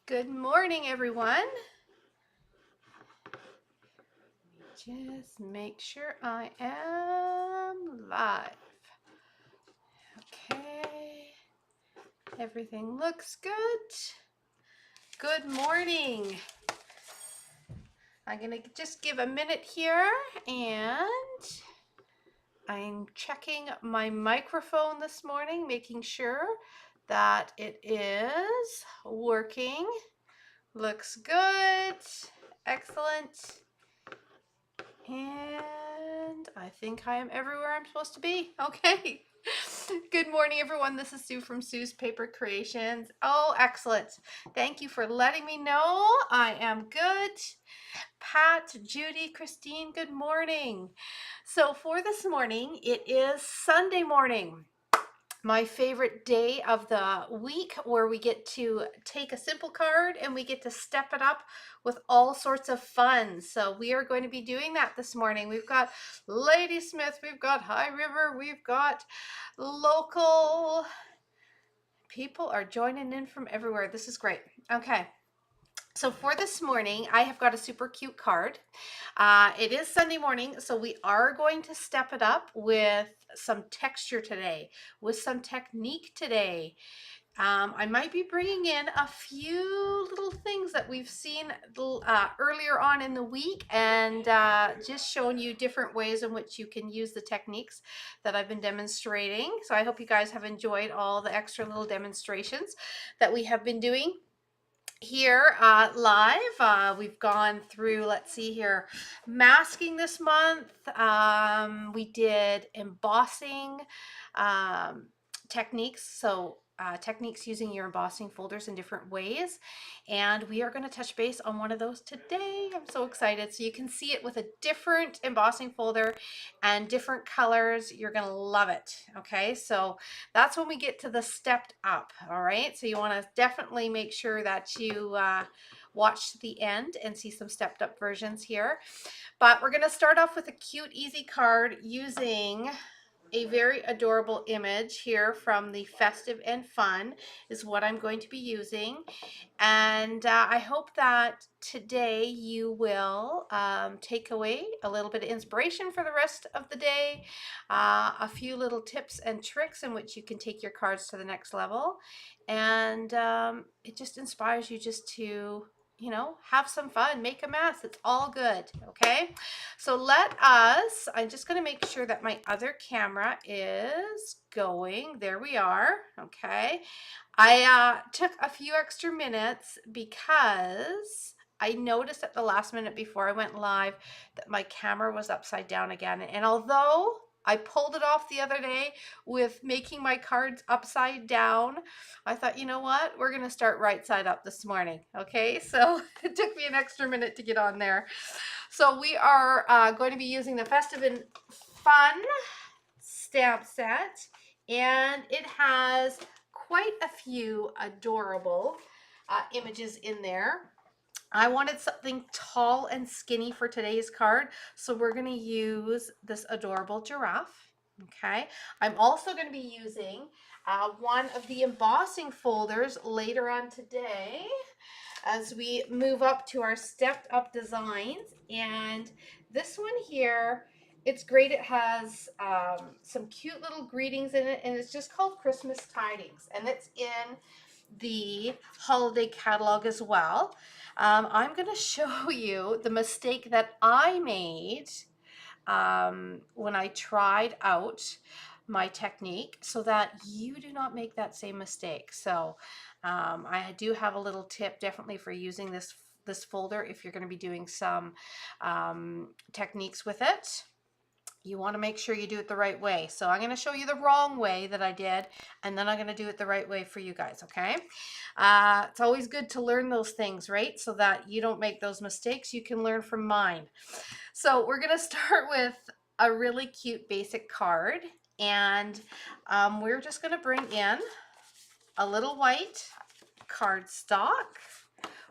Good morning, everyone. Just make sure I am live. Okay, everything looks good. Good morning. I'm gonna just give a minute here and I'm checking my microphone this morning, making sure that it is working. Looks good. Excellent. And I think I am everywhere I'm supposed to be. Okay. Good morning, everyone. This is Sue from Sue's Paper Creations. Oh, excellent. Thank you for letting me know. I am good. Pat, Judy, Christine, good morning. So for this morning, it is Sunday morning, my favorite day of the week, where we get to take a simple card and we get to step it up with all sorts of fun. So we are going to be doing that this morning. We've got Ladysmith, we've got High River, we've got local people are joining in from everywhere. This is great. Okay. So for this morning, I have got a super cute card. It is Sunday morning, so we are going to step it up with some texture today, with some technique today. I might be bringing in a few little things that we've seen earlier on in the week, and just showing you different ways in which you can use the techniques that I've been demonstrating. So I hope you guys have enjoyed all the extra little demonstrations that we have been doing here live. We've gone through, let's see here, masking this month. We did embossing techniques. So techniques using your embossing folders in different ways. And we are going to touch base on one of those today. I'm so excited. So you can see it with a different embossing folder and different colors. You're going to love it. Okay, so that's when we get to the stepped up. All right, so you want to definitely make sure that you watch to the end and see some stepped up versions here. But we're going to start off with a cute, easy card using a very adorable image here from the Festive and Fun is what I'm going to be using. And I hope that today you will take away a little bit of inspiration for the rest of the day, a few little tips and tricks in which you can take your cards to the next level. And it just inspires you just to, you know, have some fun, make a mess. It's all good. Okay. So I'm just going to make sure that my other camera is going. There we are. Okay. I took a few extra minutes because I noticed at the last minute before I went live that my camera was upside down again. And although I pulled it off the other day with making my cards upside down, I thought, you know what? We're going to start right side up this morning. Okay, so it took me an extra minute to get on there. So we are going to be using the Festive and Fun stamp set, and it has quite a few adorable images in there. I wanted something tall and skinny for today's card, so we're going to use this adorable giraffe. Okay, I'm also going to be using one of the embossing folders later on today as we move up to our stepped up designs. And this one here, it's great. It has some cute little greetings in it, and it's just called Christmas Tidings, and it's in the holiday catalog as well. I'm going to show you the mistake that I made when I tried out my technique, so that you do not make that same mistake. So I do have a little tip definitely for using this folder if you're going to be doing some techniques with it. You want to make sure you do it the right way. So I'm going to show you the wrong way that I did, and then I'm going to do it the right way for you guys, okay? It's always good to learn those things, right? So that you don't make those mistakes. You can learn from mine. So we're going to start with a really cute basic card, and we're just going to bring in a little white cardstock.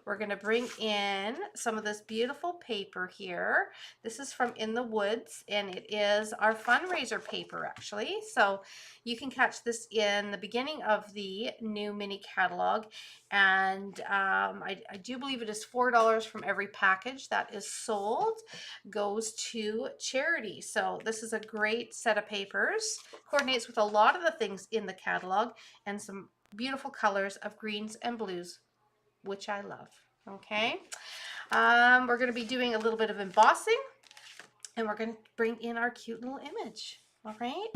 we're going to bring in some of this beautiful paper here. This is from In the Woods, and it is our fundraiser paper, actually. So you can catch this in the beginning of the new mini catalog. And I do believe it is $4 from every package that is sold goes to charity. So this is a great set of papers. Coordinates with a lot of the things in the catalog and some beautiful colors of greens and blues, which I love. Okay. We're going to be doing a little bit of embossing, and we're going to bring in our cute little image. All right.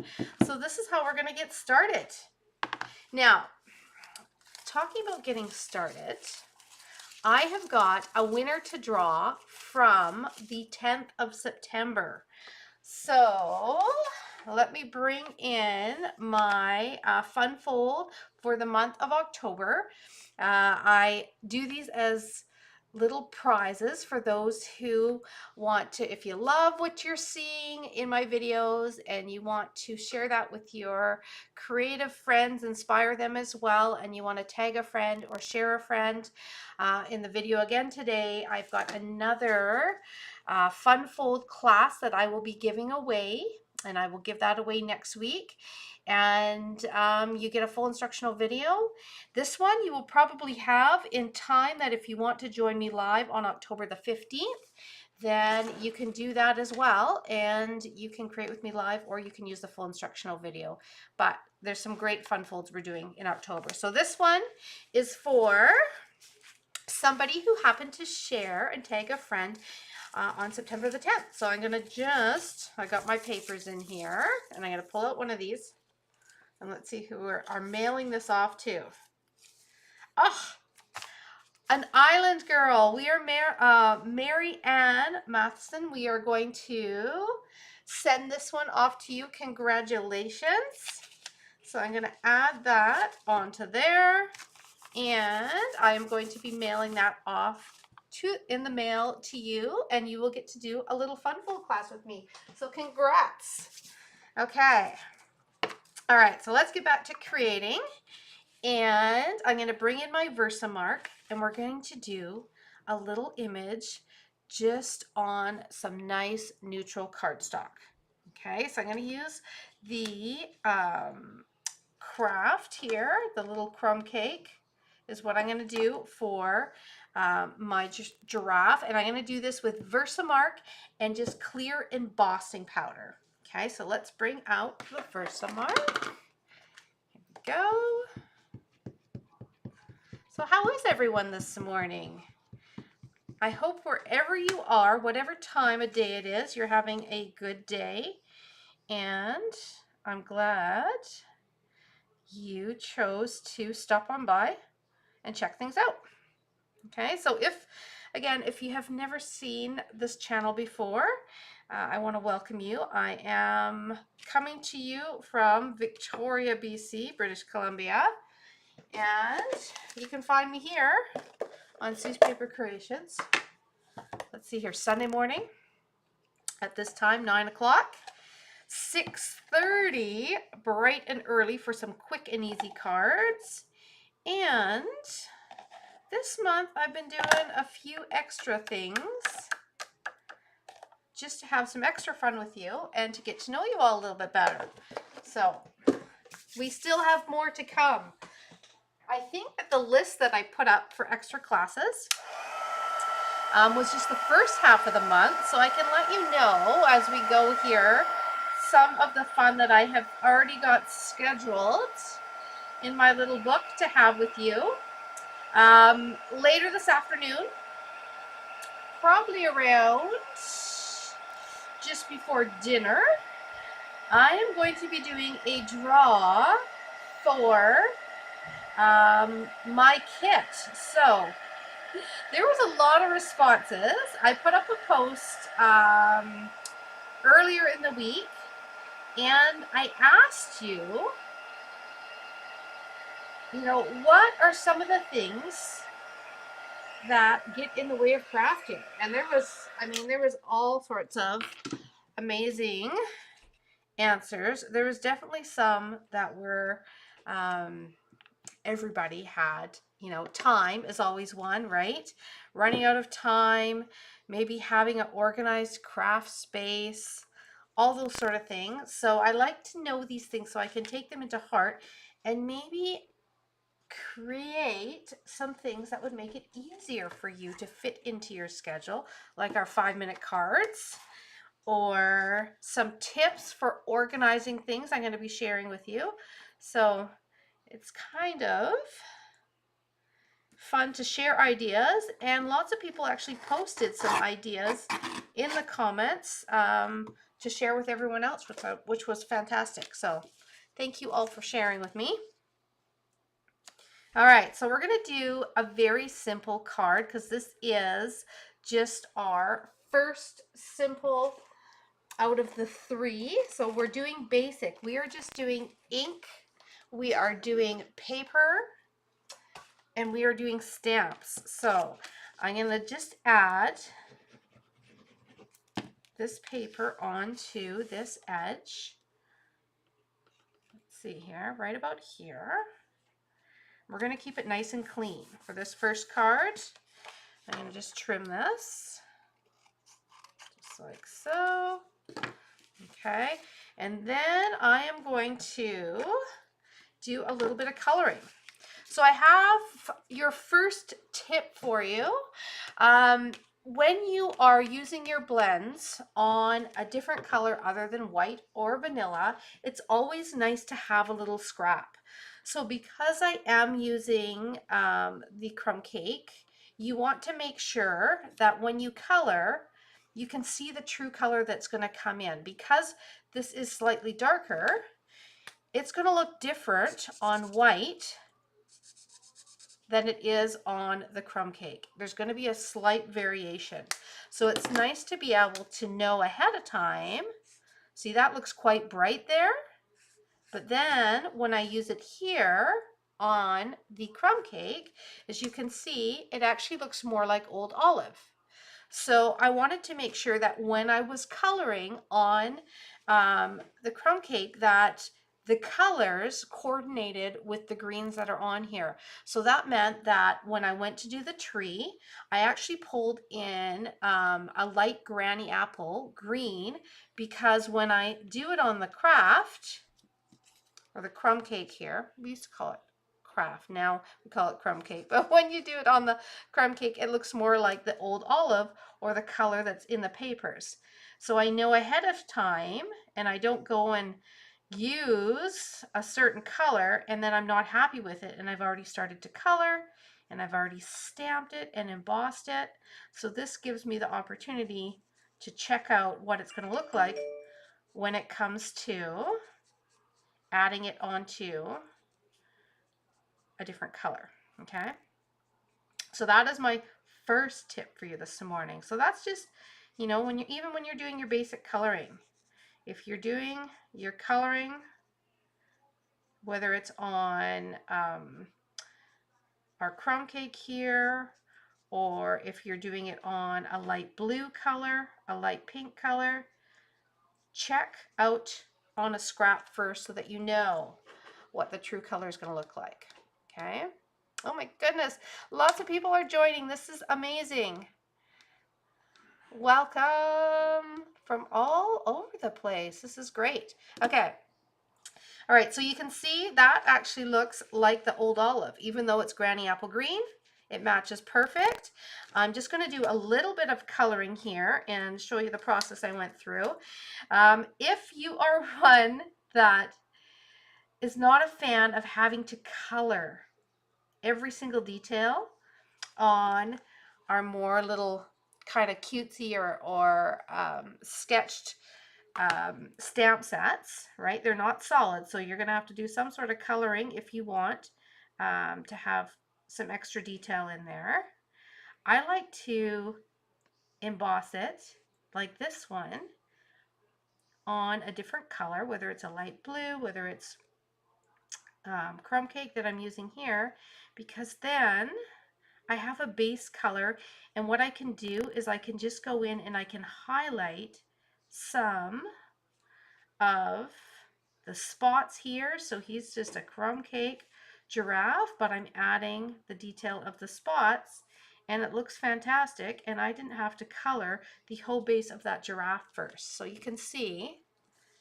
So this is how we're going to get started. Now, talking about getting started, I have got a winner to draw from the 10th of September. So let me bring in my fun fold for the month of October. I do these as little prizes for those who want to, if you love what you're seeing in my videos and you want to share that with your creative friends, inspire them as well, and you want to tag a friend or share a friend in the video again today, I've got another fun fold class that I will be giving away, and I will give that away next week. And you get a full instructional video. This one you will probably have in time that if you want to join me live on October the 15th, then you can do that as well, and you can create with me live, or you can use the full instructional video. But there's some great fun folds we're doing in October. So this one is for somebody who happened to share and tag a friend on September the 10th. So I'm going to I got my papers in here, and I'm going to pull out one of these, and let's see who are mailing this off to. Oh, an island girl. We are Mary Ann Matheson. We are going to send this one off to you. Congratulations. So I'm going to add that onto there, and I am going to be mailing that off in the mail to you, and you will get to do a little fun fold class with me. So congrats. Okay. All right, so let's get back to creating, and I'm going to bring in my Versamark, and we're going to do a little image just on some nice neutral cardstock. Okay, so I'm going to use the craft here, the little crumb cake is what I'm going to do for my giraffe, and I'm going to do this with Versamark and just clear embossing powder. Okay, so let's bring out the Versamark. Here we go. So how is everyone this morning? I hope wherever you are, whatever time of day it is, you're having a good day, and I'm glad you chose to stop on by and check things out. Okay, so if you have never seen this channel before, I want to welcome you. I am coming to you from Victoria, BC, British Columbia, and you can find me here on Sue's Paper Creations. Let's see here, Sunday morning at this time, 9 o'clock, 6:30, bright and early for some quick and easy cards. And this month I've been doing a few extra things just to have some extra fun with you and to get to know you all a little bit better. So we still have more to come. I think that the list that I put up for extra classes was just the first half of the month, so I can let you know as we go here some of the fun that I have already got scheduled in my little book to have with you. Later this afternoon, probably around just before dinner, I am going to be doing a draw for my kit. So there was a lot of responses. I put up a post earlier in the week, and I asked you, what are some of the things that get in the way of crafting? And there was all sorts of amazing answers. There was definitely some that were everybody had, you know, time is always one, right? Running out of time, maybe having an organized craft space, all those sort of things. So I like to know these things so I can take them into heart and maybe create some things that would make it easier for you to fit into your schedule, like our 5-minute cards or some tips for organizing things I'm going to be sharing with you. So it's kind of fun to share ideas, and lots of people actually posted some ideas in the comments to share with everyone else, which was fantastic. So thank you all for sharing with me. All right, so we're going to do a very simple card because this is just our first simple out of the 3. So we're doing basic. We are just doing ink, we are doing paper, and we are doing stamps. So I'm going to just add this paper onto this edge. Let's see here, right about here. We're going to keep it nice and clean. For this first card, I'm going to just trim this, just like so. Okay, and then I am going to do a little bit of coloring. So I have your first tip for you. When you are using your blends on a different color other than white or vanilla, it's always nice to have a little scrap. So because I am using the crumb cake, you want to make sure that when you color, you can see the true color that's going to come in. Because this is slightly darker, it's going to look different on white than it is on the crumb cake. There's going to be a slight variation. So it's nice to be able to know ahead of time. See, that looks quite bright there. But then when I use it here on the crumb cake, as you can see, it actually looks more like old olive. So I wanted to make sure that when I was coloring on the crumb cake that the colors coordinated with the greens that are on here. So that meant that when I went to do the tree, I actually pulled in a light granny apple green, because when I do it on the craft, or the crumb cake here, we used to call it craft, now we call it crumb cake, but when you do it on the crumb cake, it looks more like the old olive or the color that's in the papers. So I know ahead of time, and I don't go and use a certain color and then I'm not happy with it, and I've already started to color and I've already stamped it and embossed it. So this gives me the opportunity to check out what it's going to look like when it comes to adding it onto a different color. Okay, so that is my first tip for you this morning. So that's just, you know, when you're doing your basic coloring, if you're doing your coloring, whether it's on our crumb cake here, or if you're doing it on a light blue color, a light pink color, check out on a scrap first so that you know what the true color is going to look like. Okay. Oh my goodness, lots of people are joining. This is amazing. Welcome from all over the place. This is great. Okay. All right, so you can see that actually looks like the old olive, even though it's granny apple green. It matches perfect. I'm just going to do a little bit of coloring here and show you the process I went through. If you are one that is not a fan of having to color every single detail on our more little kind of cutesy or sketched stamp sets, right? They're not solid, so you're going to have to do some sort of coloring if you want to have some extra detail in there. I like to emboss it like this one on a different color, whether it's a light blue, whether it's crumb cake that I'm using here, because then I have a base color, and what I can do is I can just go in and I can highlight some of the spots here. So he's just a crumb cake giraffe, but I'm adding the detail of the spots, and it looks fantastic, and I didn't have to color the whole base of that giraffe first. So you can see,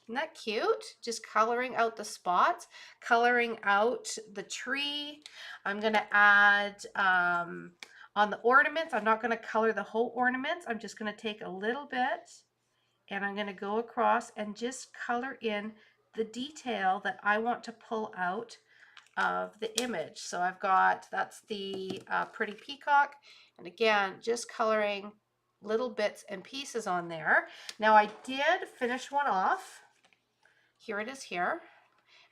isn't that cute? Just coloring out the spots, coloring out the tree. I'm gonna add, on the ornaments, I'm not gonna color the whole ornaments. I'm just gonna take a little bit and I'm gonna go across and just color in the detail that I want to pull out of the image. So I've got, that's the pretty peacock. And again, just coloring little bits and pieces on there. Now I did finish one off. Here it is here.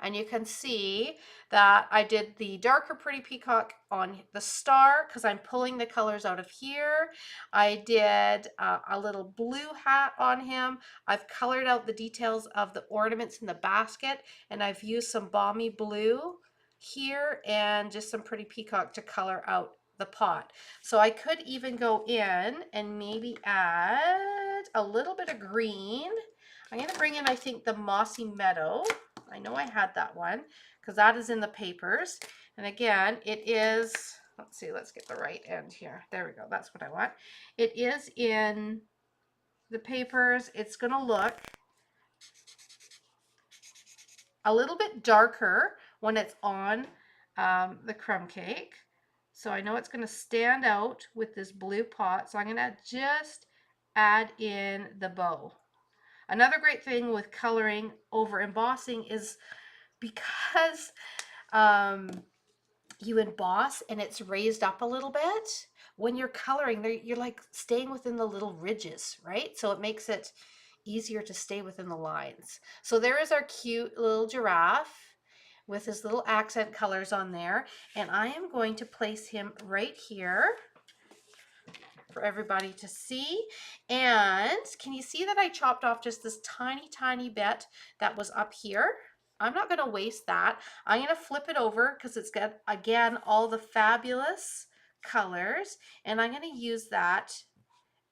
And you can see that I did the darker pretty peacock on the star because I'm pulling the colors out of here. I did a little blue hat on him. I've colored out the details of the ornaments in the basket, and I've used some balmy blue here and just some pretty peacock to color out the pot. So I could even go in and maybe add a little bit of green. I'm going to bring in, I think, the mossy meadow. I know I had that one because that is in the papers. And again, it is, let's see, let's get the right end here. There we go. That's what I want. It is in the papers. It's going to look a little bit darker when it's on the crumb cake. So I know it's going to stand out with this blue pot. So I'm going to just add in the bow. Another great thing with coloring over embossing is because you emboss and it's raised up a little bit, when you're coloring, you're like staying within the little ridges, right? So it makes it easier to stay within the lines. So there is our cute little giraffe with his little accent colors on there. And I am going to place him right here for everybody to see. And can you see that I chopped off just this tiny bit that was up here? I'm not going to waste that. I'm going to flip it over because it's got, again, all the fabulous colors. And I'm going to use that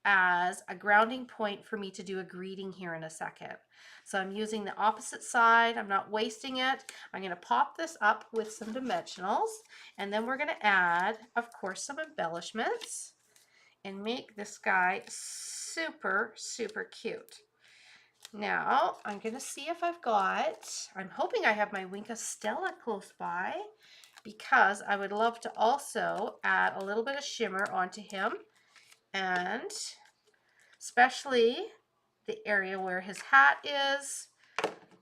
as a grounding point for me to do a greeting here in a second. So I'm using the opposite side. I'm not wasting it. I'm going to pop this up with some dimensionals. And then we're going to add, of course, some embellishments and make this guy super cute. Now I'm gonna see if I'm hoping I have my Winka Stella close by, because I would love to also add a little bit of shimmer onto him, and especially the area where his hat is,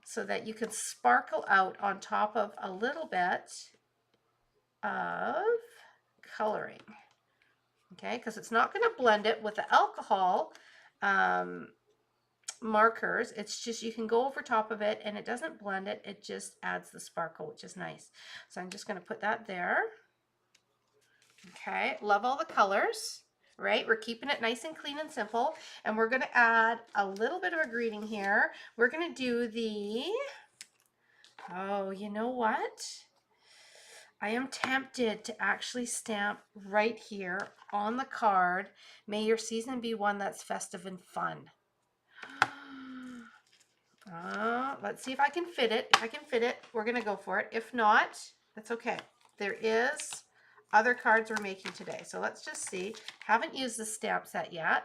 so that you can sparkle out on top of a little bit of coloring. Okay, because it's not going to blend it with the alcohol markers. It's just, you can go over top of it and it doesn't blend it. It just adds the sparkle, which is nice. So I'm just going to put that there. Okay, love all the colors, right? We're keeping it nice and clean and simple. And we're going to add a little bit of a greeting here. We're going to do the, oh, you know what? I am tempted to actually stamp right here on the card, may your season be one that's festive and fun. Let's see if I can fit it. If I can fit it, we're going to go for it. If not, that's okay. There is other cards we're making today. So let's just see. Haven't used the stamp set yet,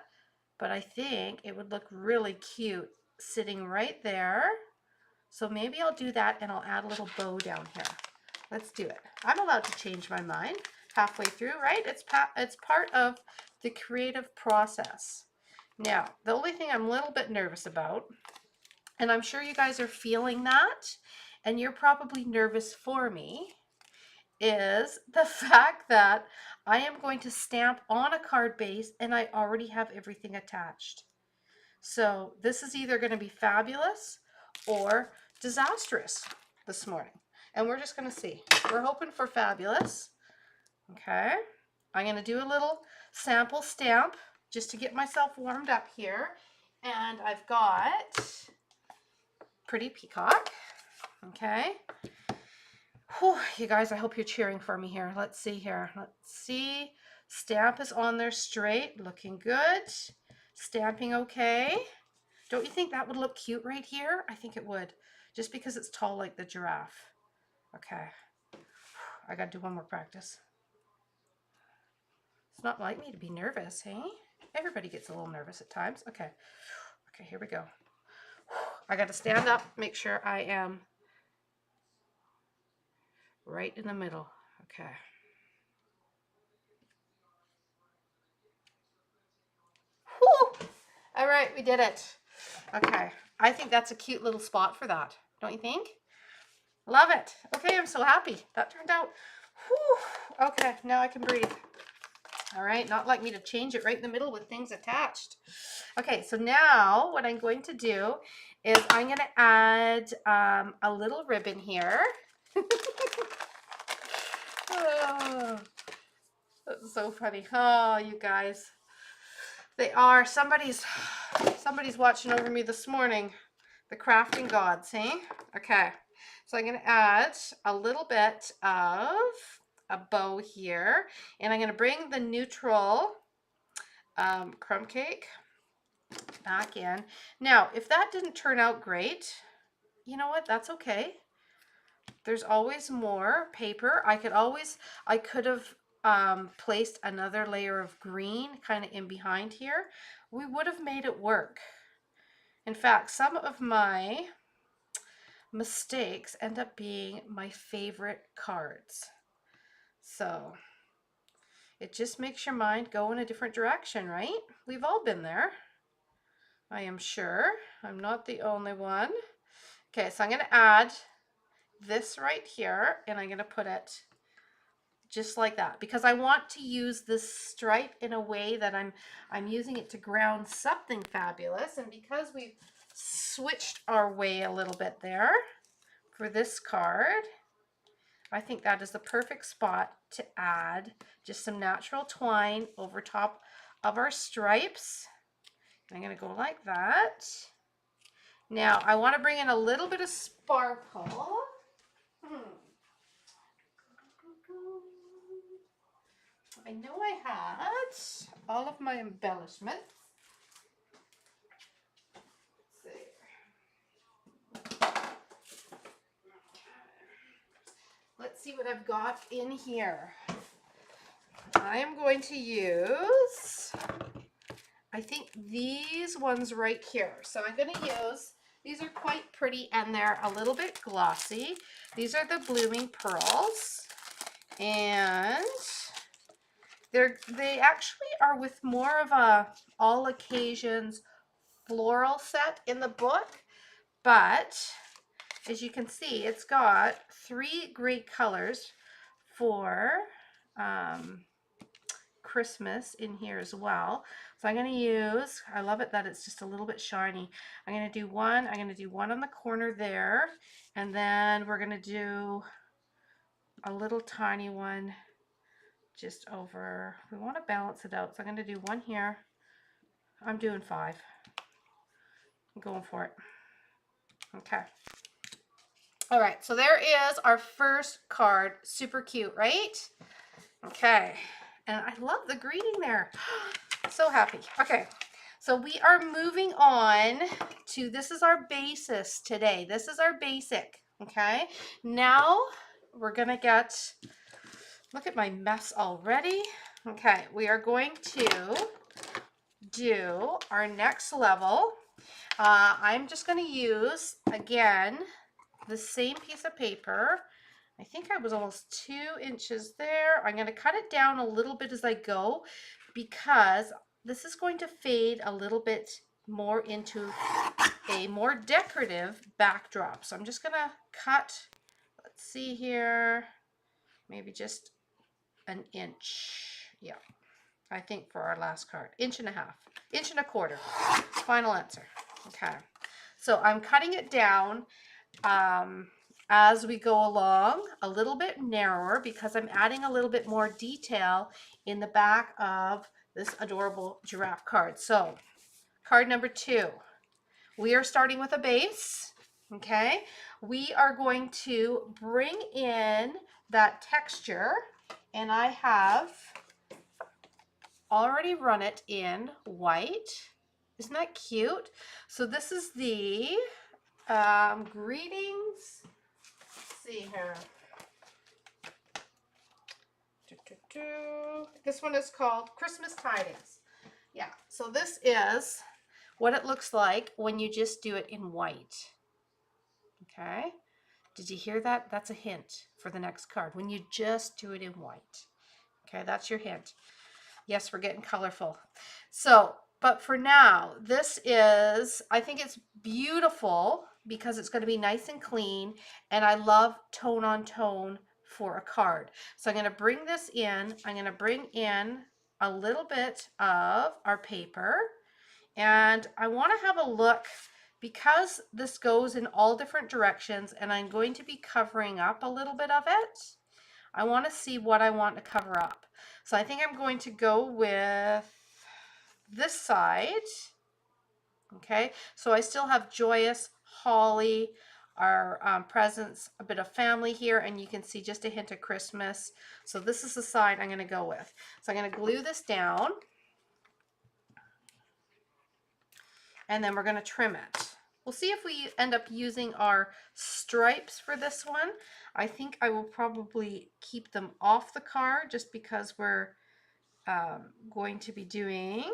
but I think it would look really cute sitting right there. So maybe I'll do that and I'll add a little bow down here. Let's do it. I'm allowed to change my mind halfway through, right? It's part of the creative process. Now, the only thing I'm a little bit nervous about, and I'm sure you guys are feeling that, and you're probably nervous for me, is the fact that I am going to stamp on a card base and I already have everything attached. So this is either going to be fabulous or disastrous this morning. And we're just going to see. We're hoping for fabulous. Okay. I'm going to do a little sample stamp just to get myself warmed up here. And I've got pretty peacock. Okay. Whew, you guys, I hope you're cheering for me here. Let's see here. Let's see. Stamp is on there straight. Looking good. Stamping okay. Don't you think that would look cute right here? I think it would. Just because it's tall like the giraffe. Okay. I gotta do one more practice. It's not like me to be nervous, hey? Everybody gets a little nervous at times. Okay. Okay, here we go. I gotta stand up, make sure I am right in the middle. Okay. Whew. All right, we did it. Okay. I think that's a cute little spot for that. Don't you think? Love it. Okay, I'm so happy. That turned out. Whew. Okay, now I can breathe. All right, not like me to change it right in the middle with things attached. Okay, so now what I'm going to do is I'm going to add a little ribbon here. Oh, that's so funny. Oh, you guys. They are. Somebody's watching over me this morning. The crafting gods, hey? Okay. So I'm going to add a little bit of a bow here. And I'm going to bring the neutral crumb cake back in. Now, if that didn't turn out great, you know what? That's okay. There's always more paper. I could have placed another layer of green kind of in behind here. We would have made it work. In fact, some of my mistakes end up being my favorite cards. So it just makes your mind go in a different direction, right? We've all been there. I am sure. I'm not the only one. Okay, so I'm going to add this right here, and I'm going to put it just like that because I want to use this stripe in a way that I'm using it to ground something fabulous. And because we've switched our way a little bit there for this card, I think that is the perfect spot to add just some natural twine over top of our stripes. I'm going to go like that. Now I want to bring in a little bit of sparkle. I know I had all of my embellishments. Let's see what I've got in here. I am going to use, I think these ones right here. So I'm going to use, these are quite pretty and they're a little bit glossy. These are the Blooming Pearls. And they actually are with more of a all occasions floral set in the book, but as you can see, it's got 3 great colors for Christmas in here as well. So I'm going to use, I love it that it's just a little bit shiny. I'm going to do one on the corner there, and then we're going to do a little tiny one just over. We want to balance it out, so I'm going to do one here. I'm doing 5. I'm going for it. Okay. All right, so there is our first card. Super cute, right? Okay, and I love the greeting there. So happy. Okay, so we are moving on to, this is our basis today. This is our basic, okay? Now we're gonna get, look at my mess already. Okay, we are going to do our next level. I'm just gonna use, again, the same piece of paper. I think I was almost 2 inches there. I'm going to cut it down a little bit as I go because this is going to fade a little bit more into a more decorative backdrop. So I'm just going to cut, let's see here, maybe just an inch. Yeah, I think for our last card, 1.5 inches, 1.25 inches. Final answer. Okay, so I'm cutting it down as we go along, a little bit narrower because I'm adding a little bit more detail in the back of this adorable giraffe card. So card number 2, we are starting with a base. Okay, we are going to bring in that texture, and I have already run it in white. Isn't that cute? So this is the greetings. Let's see here. This one is called Christmas Tidings. Yeah, so this is what it looks like when you just do it in white. Okay, did you hear that? That's a hint for the next card. When you just do it in white. Okay, that's your hint. Yes, we're getting colorful. So, but for now, this is, I think it's beautiful because it's going to be nice and clean. And I love tone on tone for a card. So I'm going to bring this in. I'm going to bring in a little bit of our paper. And I want to have a look because this goes in all different directions and I'm going to be covering up a little bit of it. I want to see what I want to cover up. So I think I'm going to go with this side. Okay, so I still have joyous, holly, our presents, a bit of family here, and you can see just a hint of Christmas. So this is the side I'm going to go with. So I'm going to glue this down, and then we're going to trim it. We'll see if we end up using our stripes for this one. I think I will probably keep them off the card just because we're going to be doing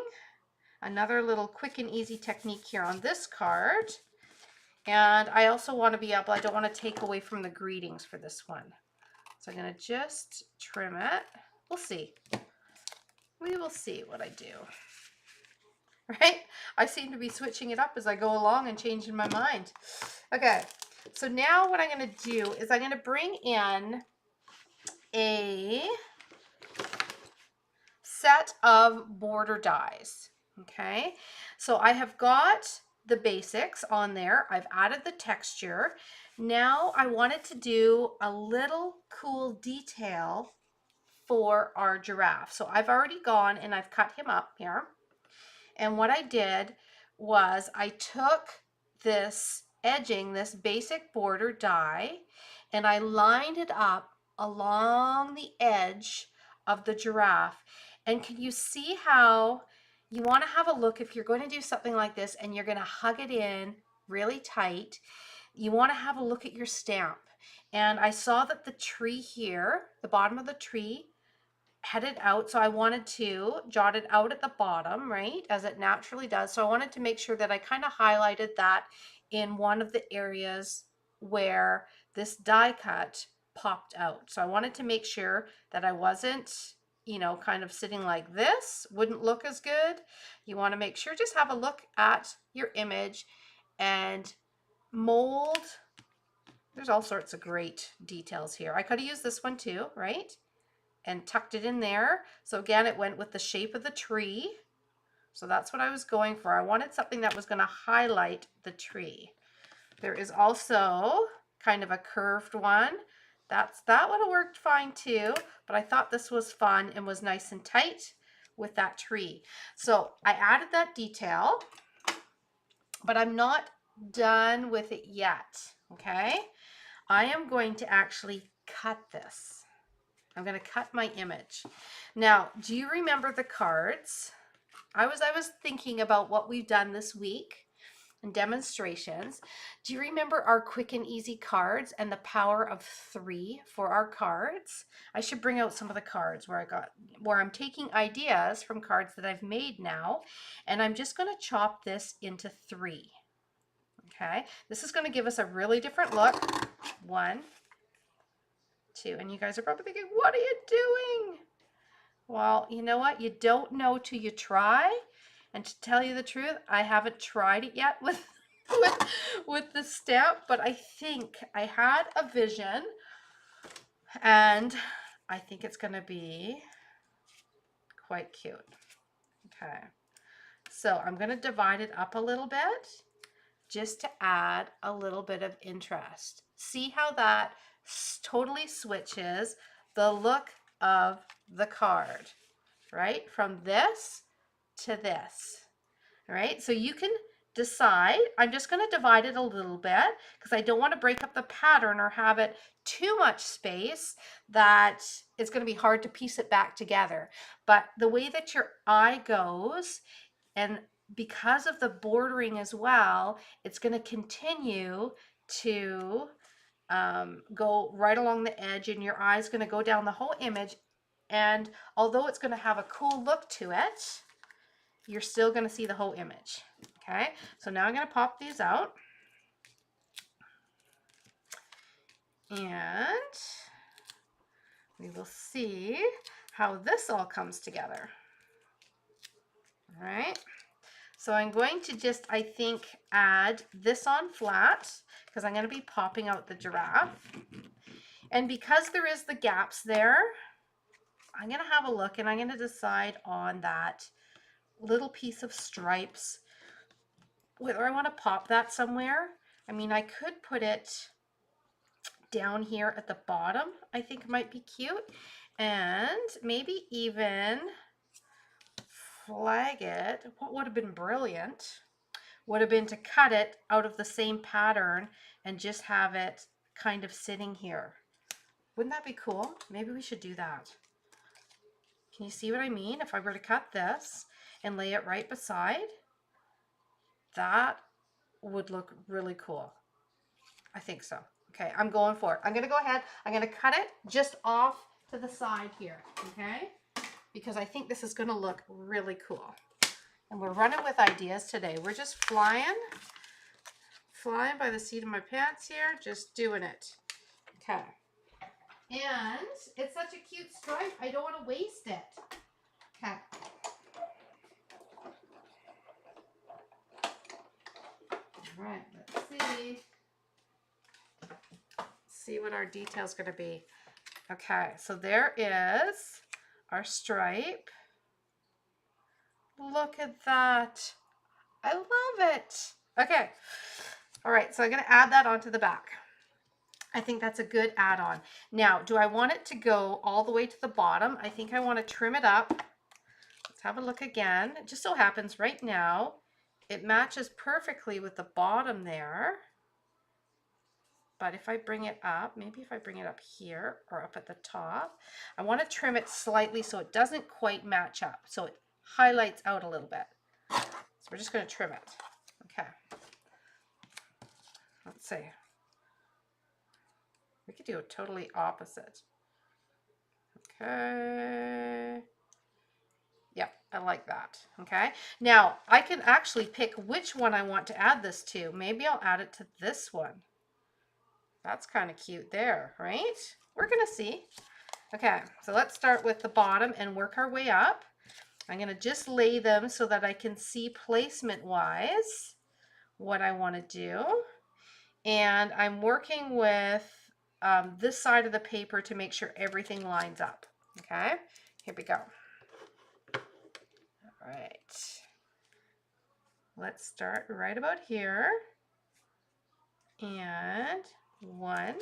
another little quick and easy technique here on this card. And I also want to be able, I don't want to take away from the greetings for this one. So I'm going to just trim it. We'll see. We will see what I do. Right? I seem to be switching it up as I go along and changing my mind. Okay, so now what I'm going to do is I'm going to bring in a set of border dies. Okay, so I have got the basics on there. I've added the texture. Now I wanted to do a little cool detail for our giraffe. So I've already gone and I've cut him up here. And what I did was I took this edging, this basic border die, and I lined it up along the edge of the giraffe. And can you see how you want to have a look if you're going to do something like this and you're going to hug it in really tight? You want to have a look at your stamp. And I saw that the tree here, the bottom of the tree, headed out, so I wanted to jot it out at the bottom, right, as it naturally does. So I wanted to make sure that I kind of highlighted that in one of the areas where this die cut popped out. So I wanted to make sure that I wasn't, you know, kind of sitting like this, wouldn't look as good. You want to make sure, just have a look at your image and mold. There's all sorts of great details here. I could have used this one too, right? And tucked it in there. So again, it went with the shape of the tree. So that's what I was going for. I wanted something that was going to highlight the tree. There is also kind of a curved one. That would have worked fine too, but I thought this was fun and was nice and tight with that tree. So I added that detail, but I'm not done with it yet, okay? I am going to actually cut this. I'm going to cut my image. Now, do you remember the cards? I was thinking about what we've done this week and demonstrations. Do you remember our quick and easy cards and the power of 3 for our cards? I should bring out some of the cards where I'm taking ideas from cards that I've made now, and I'm just going to chop this into 3. Okay, this is going to give us a really different look. 1, 2, and you guys are probably thinking, what are you doing? Well, you know what? You don't know till you try. And to tell you the truth, I haven't tried it yet with with the stamp, but I think I had a vision and I think it's going to be quite cute. Okay. So I'm going to divide it up a little bit just to add a little bit of interest. See how that totally switches the look of the card, right? From this to this, right? So you can decide. I'm just going to divide it a little bit because I don't want to break up the pattern or have it too much space that it's going to be hard to piece it back together. But the way that your eye goes, and because of the bordering as well, it's going to continue to go right along the edge, and your eye's going to go down the whole image And although it's going to have a cool look to it, you're still going to see the whole image. Okay, so now I'm going to pop these out. And we will see how this all comes together. All right. So I'm going to just, I think, add this on flat because I'm going to be popping out the giraffe. And because there is the gaps there, I'm going to have a look and I'm going to decide on that little piece of stripes, whether I want to pop that somewhere. I mean, I could put it down here at the bottom, I think might be cute. And maybe even flag it. What would have been brilliant would have been to cut it out of the same pattern and just have it kind of sitting here. Wouldn't that be cool? Maybe we should do that. Can you see what I mean? If I were to cut this and lay it right beside, that would look really cool. I think so. Okay, I'm going for it. I'm going to go ahead. I'm going to cut it just off to the side here, okay? Because I think this is going to look really cool. And we're running with ideas today. We're just flying by the seat of my pants here, just doing it. Okay. And it's such a cute stripe, I don't want to waste it. Okay. All right, let's see what our detail is going to be. Okay, so there is our stripe. Look at that. I love it. Okay. All right, so I'm going to add that onto the back. I think that's a good add-on. Now, do I want it to go all the way to the bottom? I think I want to trim it up. Let's have a look again. It just so happens right now, it matches perfectly with the bottom there. But if I bring it up, maybe if I bring it up here or up at the top, I want to trim it slightly so it doesn't quite match up. So it highlights out a little bit. So we're just going to trim it. Okay. Let's see. We could do a totally opposite. Okay. Yep, I like that. Okay. Now, I can actually pick which one I want to add this to. Maybe I'll add it to this one. That's kind of cute there, right? We're going to see. Okay, so let's start with the bottom and work our way up. I'm going to just lay them so that I can see placement-wise what I want to do. And I'm working with this side of the paper to make sure everything lines up. Okay, here we go. All right. Let's start right about here. And one.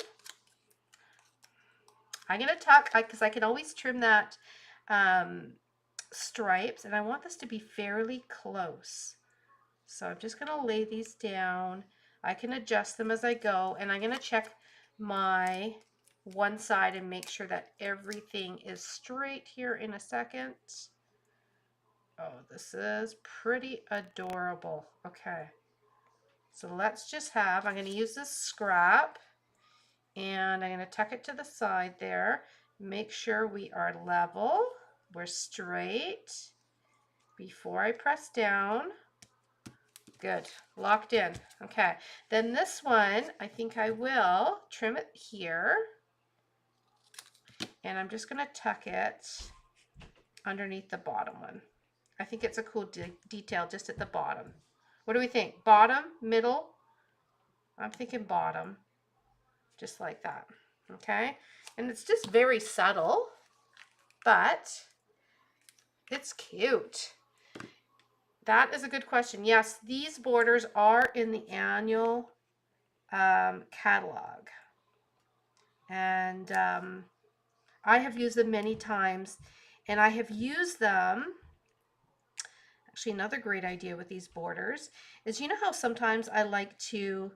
I'm going to tuck because I can always trim that stripes, and I want this to be fairly close. So I'm just going to lay these down. I can adjust them as I go, and I'm going to check my one side and make sure that everything is straight here in a second. Oh, this is pretty adorable. Okay, so let's just have, I'm going to use this scrap, and I'm going to tuck it to the side there. Make sure we are level, we're straight before I press down. Good, locked in. Okay, then this one, I think I will trim it here, and I'm just going to tuck it underneath the bottom one. I think it's a cool detail just at the bottom. What do we think? Bottom, middle? I'm thinking bottom, just like that. Okay, and it's just very subtle, but it's cute. That is a good question. Yes, these borders are in the annual catalog, and I have used them many times, and I have used them. Actually, another great idea with these borders is, you know how sometimes I like to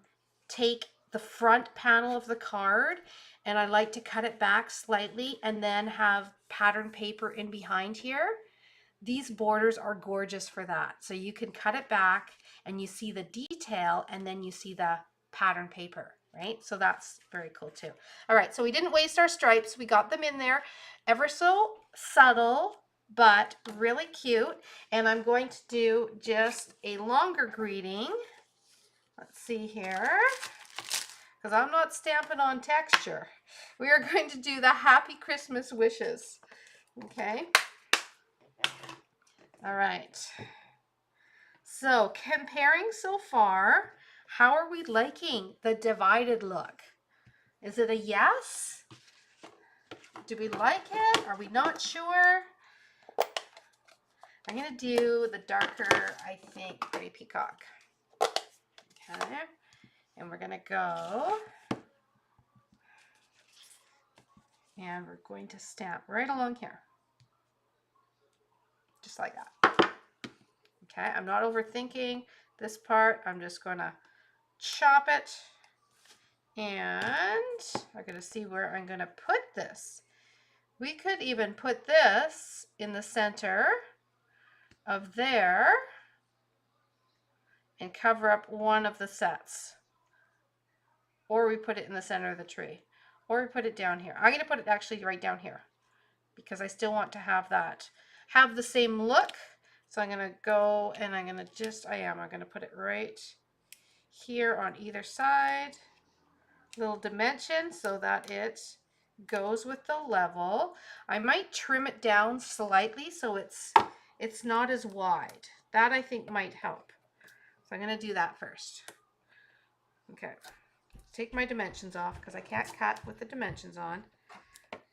take the front panel of the card and I like to cut it back slightly and then have pattern paper in behind here? These borders are gorgeous for that. So you can cut it back and you see the detail and then you see the pattern paper, right? So that's very cool too. All right, so we didn't waste our stripes. We got them in there ever so subtle, but really cute. And I'm going to do just a longer greeting. Let's see here, because I'm not stamping on texture. We are going to do the Happy Christmas wishes. Okay. All right. So comparing so far, how are we liking the divided look? Is it a yes? Do we like it? Are we not sure? I'm going to do the darker, I think, Pretty Peacock. Okay. And we're going to go. And we're going to stamp right along here. Just like that. Okay. I'm not overthinking this part. I'm just going to chop it. And I'm going to see where I'm going to put this. We could even put this in the center of there and cover up one of the sets. Or we put it in the center of the tree. Or we put it down here. I'm going to put it actually right down here because I still want to have the same look. So I'm going to go and I'm going to put it right here on either side. Little dimension so that it goes with the level. I might trim it down slightly so it's not as wide. That I think might help. So I'm going to do that first. Okay. Take my dimensions off because I can't cut with the dimensions on.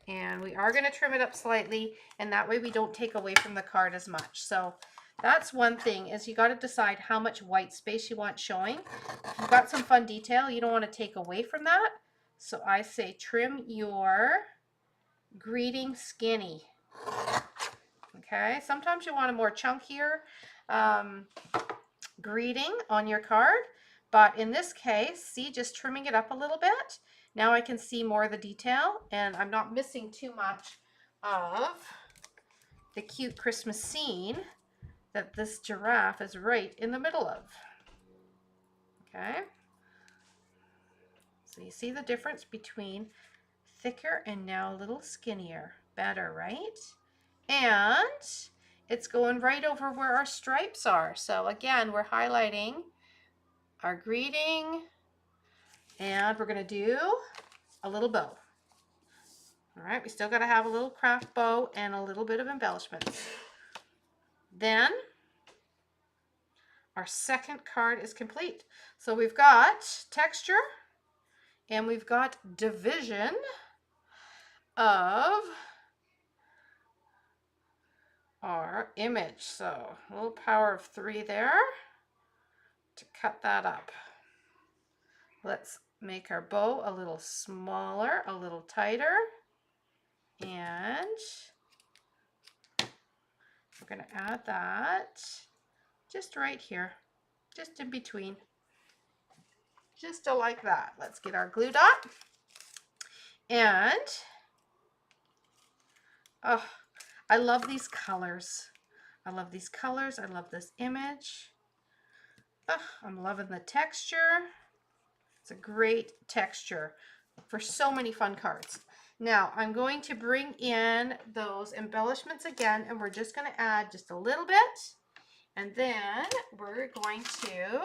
And we are going to trim it up slightly, and that way we don't take away from the card as much. So that's one thing, is you got to decide how much white space you want showing. If you've got some fun detail, you don't want to take away from that. So I say trim your greeting skinny. Okay, sometimes you want a more chunkier greeting on your card, but in this case, see, just trimming it up a little bit. Now I can see more of the detail, and I'm not missing too much of the cute Christmas scene that this giraffe is right in the middle of. Okay, so you see the difference between thicker and now a little skinnier. Better, right? And it's going right over where our stripes are. So again, we're highlighting our greeting, and we're going to do a little bow. All right, we still got to have a little craft bow and a little bit of embellishments. Then our second card is complete. So we've got texture and we've got division of our image. So a little power of 3 there to cut that up. Let's make our bow a little smaller, a little tighter, and we're going to add that just right here, just in between, just like that. Let's get our glue dot, and oh, I love these colors. I love these colors. I love this image. Oh, I'm loving the texture. It's a great texture for so many fun cards. Now I'm going to bring in those embellishments again, and we're just going to add just a little bit, and then we're going to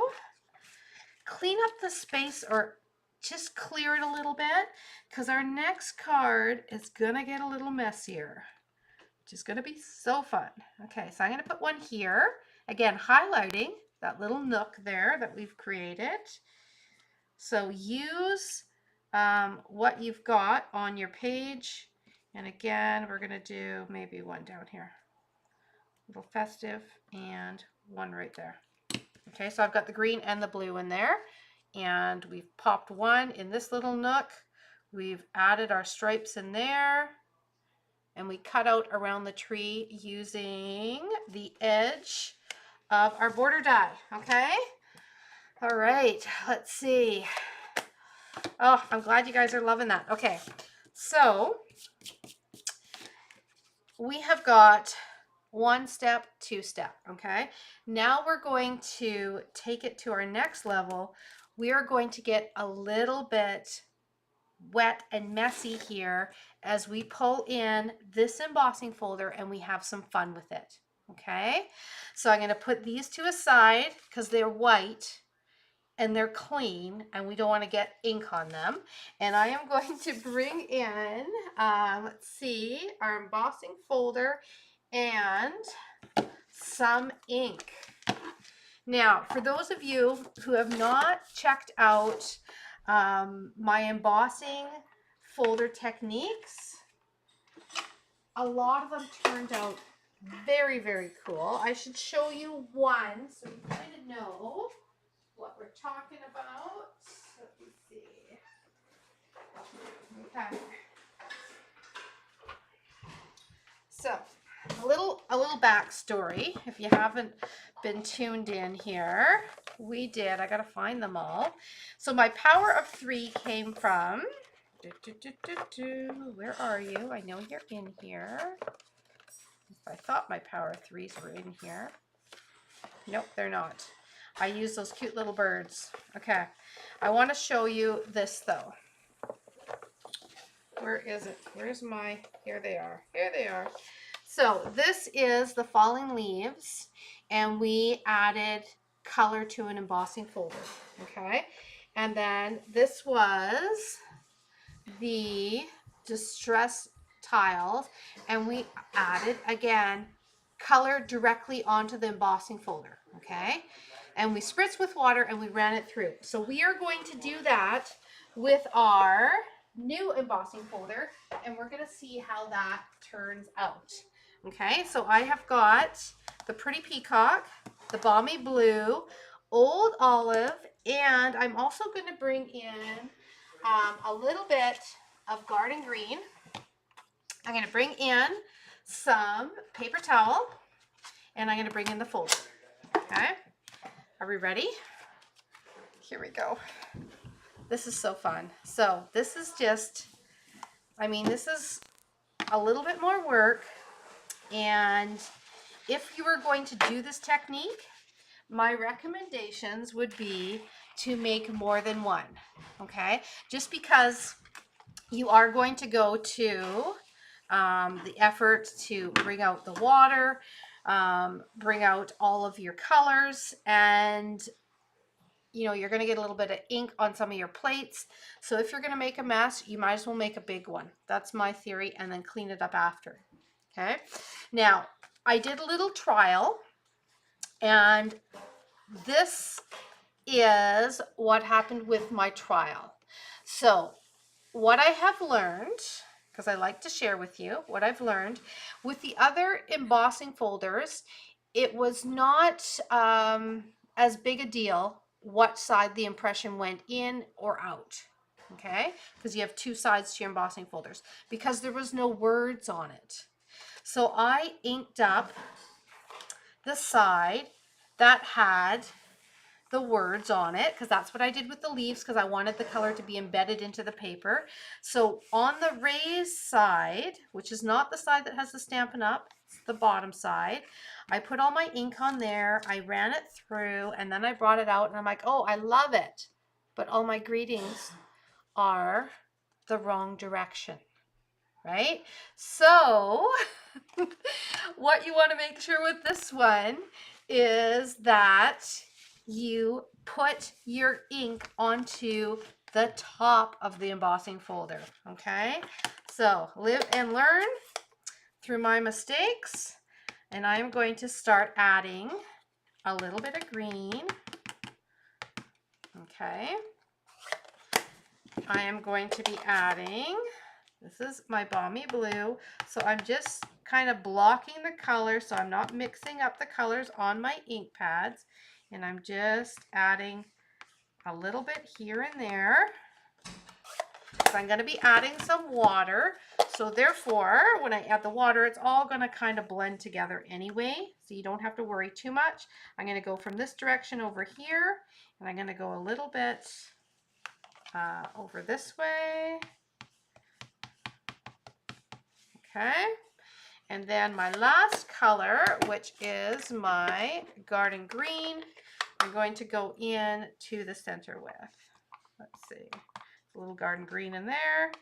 clean up the space or just clear it a little bit, because our next card is going to get a little messier, which is going to be so fun. Okay, so I'm going to put one here, again highlighting that little nook there that we've created. So use what you've got on your page. And again, we're going to do maybe one down here. A little festive and one right there. Okay, so I've got the green and the blue in there. And we've popped one in this little nook. We've added our stripes in there. And we cut out around the tree using the edge of our border die. Okay? All right, let's see. Oh, I'm glad you guys are loving that. Okay, so we have got 1 step, 2 step, okay? Now we're going to take it to our next level. We are going to get a little bit wet and messy here as we pull in this embossing folder and we have some fun with it. Okay, so I'm going to put these to a side because they're white and they're clean and we don't want to get ink on them. And I am going to bring in, let's see, our embossing folder and some ink. Now, for those of you who have not checked out my embossing folder techniques, a lot of them turned out very, very cool. I should show you one so you kind of know what we're talking about. Let me see. Okay. So, a little backstory if you haven't been tuned in here. We did, I gotta find them all. So my power of 3 came from, where are you? I know you're in here. I thought my power of 3s were in here. Nope, they're not. I use those cute little birds. Okay, I want to show you this though. Where is it? Where's my, here they are. Here they are. So this is the falling leaves, and we added color to an embossing folder. Okay, and then this was the distress tiles, and we added again color directly onto the embossing folder. Okay, and we spritzed with water and we ran it through. So we are going to do that with our new embossing folder, and we're going to see how that turns out. Okay, so I have got the Pretty Peacock, the Balmy Blue, Old Olive, and I'm also going to bring in a little bit of Garden Green. I'm going to bring in some paper towel, and I'm going to bring in the folder. Okay, are we ready? Here we go. This is so fun. So this is just, I mean, this is a little bit more work, and if you were going to do this technique, my recommendations would be to make more than one. Okay, just because you are going to go to the effort to bring out the water, bring out all of your colors, and you know, you're going to get a little bit of ink on some of your plates. So if you're going to make a mess, you might as well make a big one. That's my theory, and then clean it up after. Okay. Now, I did a little trial, and this is what happened with my trial. So what I have learned, because I like to share with you what I've learned, with the other embossing folders, it was not as big a deal what side the impression went in or out. Okay, because you have two sides to your embossing folders, because there was no words on it. So I inked up the side that had the words on it, because that's what I did with the leaves, because I wanted the color to be embedded into the paper. So on the raised side, which is not the side that has the Stampin' Up, it's the bottom side, I put all my ink on there, I ran it through, and then I brought it out, and I'm like, oh, I love it, but all my greetings are the wrong direction, right? So what you want to make sure with this one is that you put your ink onto the top of the embossing folder. Okay, so live and learn through my mistakes, and I'm going to start adding a little bit of green. Okay, I am going to be adding, this is my Balmy Blue, so I'm just kind of blocking the color so I'm not mixing up the colors on my ink pads, and I'm just adding a little bit here and there. So I'm going to be adding some water, so therefore when I add the water, it's all going to kind of blend together anyway, so you don't have to worry too much. I'm going to go from this direction over here, and I'm going to go a little bit over this way. Okay, and then my last color, which is my Garden Green, I'm going to go in to the center with. Let's see. A little garden green in there,